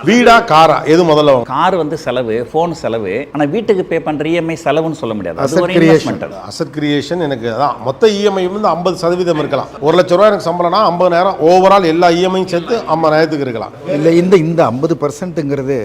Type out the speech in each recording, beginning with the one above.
வீடா காரா எது முதல்ல வாங்க? கார் வந்து செலவு, ஃபோன் செலவு, ஆனால் வீட்டுக்கு பே பண்ணுற இஎம்ஐ செலவுன்னு சொல்ல முடியாது. அது ஒரு கிரியேஷன் இன்வெஸ்ட்மெண்ட். அசட் கிரியேஷன் எனக்கு அதான் மொத்த இஎம்ஐ வந்து 50% இருக்கலாம். 1,00,000 ரூபாய் எனக்கு சம்பளம்னா 50,000 ஓவரால் எல்லா இஎம்ஐயும் சேர்த்து 50,000 இருக்கலாம். இல்லை இந்த 50%ங்கிறது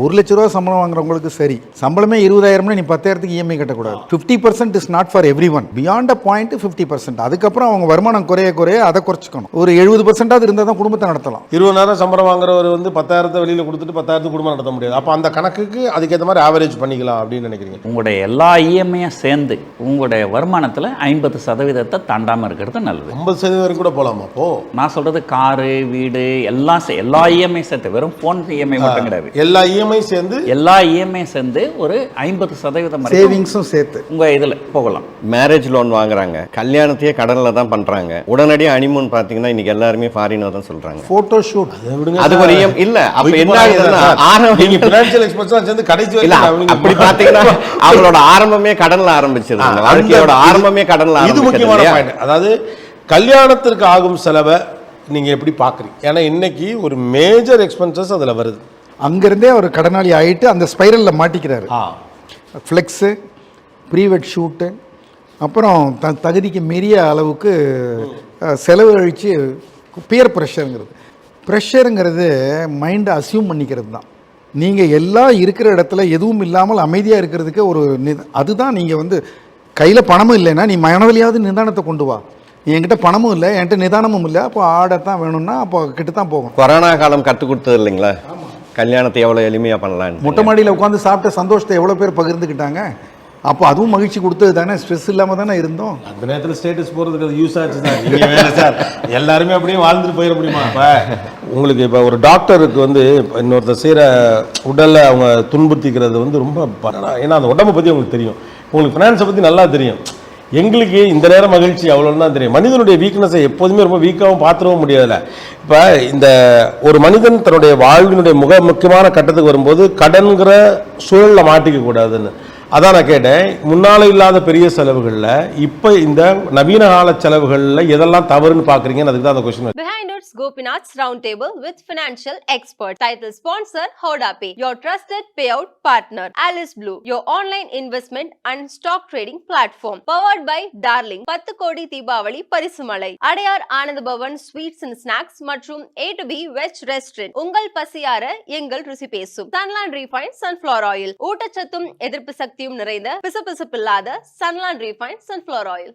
1,00,000 ரூபா சம்பளம் வாங்குறவங்களுக்கு சரி. சம்பளமே 20,000 நீ 10,000 இஎம்ஐ கட்டக்கூடாது. 50% is not for every one. Beyond a point 50%. அதுக்கப்புறம் அவங்க வருமானம் குறைய அதை குறைச்சிக்கணும். ஒரு 70% இருந்தால் தான் குடும்பத்தை நடத்தலாம். 20,000 சம்பளம் வாங்குறவர் வந்து 10,000 வெளியில் கொடுத்துட்டு 10,000 குடும்பம் நடத்த முடியாது. அப்போ அந்த கணக்குக்கு அதுக்கேற்ற மாதிரி ஆவரேஜ் பண்ணிக்கலாம் அப்படின்னு நினைக்கிறீங்க. உங்களுடைய எல்லா இஎம்ஐயும் சேர்ந்து உங்களுடைய வருமானத்தில் 50% தாண்டாமல் இருக்கிறது நல்லது. 50% கூட போகலாமா? அப்போ நான் சொல்றது காரு, வீடு எல்லாம் எல்லா இஎம்ஐ சேர்த்து, வெறும் ஃபோன் இஎம்ஐ மட்டும் கிடையாது. எல்லா இஎம்ஐ சேர்ந்து ஒரு 50% சேவிங்ஸும் சேர்த்து உங்க இதில் போகலாம். மேரேஜ் லோன் வாங்குறாங்க, கல்யாணத்தையே கடனில் தான் பண்ணுறாங்க. உடனடியாக ஹனிமூன் பார்த்தீங்கன்னா இன்னைக்கு எல்லாருமே ஃபாரினர் தான் சொல்கிறாங்க. ஃபோட்டோ ஷூட் அது ஒரு இல்லை. அப்போ என்ன ஆகுதுன்னா நீங்க ஃபினான்ஷியல் எக்ஸ்பர்ட்ஸ் சேர்ந்து கடைசி அப்படி பார்த்தீங்கன்னா அவங்களோட ஆரம்பமே கடனில் ஆரம்பிச்சது. வாழ்க்கையோட ஆரம்பமே கடனில். இது முக்கியமான பாயிண்ட். அதாவது கல்யாணத்திற்கு ஆகும் செலவை நீங்க எப்படி பார்க்குறீங்க? ஏன்னா இன்னைக்கு ஒரு மேஜர் எக்ஸ்பென்சஸ் அதில் வருது. அங்கேருந்தே அவர் கடனாளி ஆகிட்டு அந்த ஸ்பைரலில் மாட்டிக்கிறாரு. ஃப்ளெக்ஸு, ப்ரீவெட் ஷூட்டு, அப்புறம் தகுதிக்கு மீறிய அளவுக்கு செலவு கழித்து பியர் ப்ரெஷருங்கிறது மைண்டை அசியூம் பண்ணிக்கிறது தான். நீங்கள் எல்லாம் இருக்கிற இடத்துல எதுவும் இல்லாமல் அமைதியாக இருக்கிறதுக்கு ஒரு அதுதான். நீங்கள் வந்து கையில் பணமும் இல்லைன்னா நீ மனதிலையாவது நிதானத்தை கொண்டு வா. என்கிட்ட பணமும் இல்லை, என்கிட்ட நிதானமும் இல்லை, அப்போ ஆடத்தான் வேணும்னா அப்போ கிட்ட தான் போகும். கொரோனா காலம் கற்றுக் கொடுத்தது இல்லைங்களா கல்யாணத்தை எவ்வளோ எளிமையாக பண்ணலாம். மொட்டை மாடியில் உட்காந்து சாப்பிட்ட சந்தோஷத்தை எவ்வளோ பேர் பகிர்ந்துக்கிட்டாங்க. அப்போ அதுவும் மகிழ்ச்சி கொடுத்தது தானே, ஸ்ட்ரெஸ் இல்லாமல் தானே இருந்தோம். அந்த நேரத்தில் ஸ்டேட்டஸ் போகிறதுக்கு அது யூஸ் ஆச்சு தான். நீங்கள் வேறு சார் எல்லாருமே அப்படியே வாழ்ந்துட்டு போயிட முடியுமா? இப்போ உங்களுக்கு இப்போ ஒரு டாக்டருக்கு வந்து இன்னொருத்தர் செய்கிற உடலில் அவங்க துன்புறுத்திக்கிறது வந்து ரொம்ப ஏன்னா அந்த உடம்பை பற்றி உங்களுக்கு தெரியும், உங்களுக்கு ஃபினான்ஸை பற்றி நல்லா தெரியும். எங்களுக்கு இந்த நேரம் மகிழ்ச்சி அவ்வளோன்னு தான் தெரியும். மனிதனுடைய வீக்னஸை எப்போதுமே ரொம்ப வீக்காகவும் பார்த்துடவும் முடியாதுல்ல. இப்போ இந்த ஒரு மனிதன் தன்னுடைய வாழ்வினுடைய முக்கியமான கட்டத்துக்கு வரும்போது கடன்கிற சூழலில் மாட்டிக்க கூடாதுன்னு அதான் நான் கேட்டேன். முன்னால இல்லாத பெரிய செலவுகளில் இப்போ இந்த நவீன கால செலவுகளில் எதெல்லாம் தவறுன்னு பார்க்குறீங்கன்னு அதுக்கு தான் அந்த question. Behind its Gopinath's Roundtable with financial expert. Title sponsor Hodapay, your trusted payout partner. Alice Blue, your online investment and stock trading platform. Powered by Darling, 10 கோடி Deepavali பரிசுமலை. Adyar Ananda Pawan sweets and snacks மற்றும் A to B veg restaurant. உங்கள் பசியார எங்கள் ருசி பேசும். Sunland Refined Sunflower Oil, ஊட்டச்சத்தும் எதிர்ப்பு சக்தியும் நிறைந்த பிசுபிசுப்பில்லாத Sunland Refined Sunflower Oil.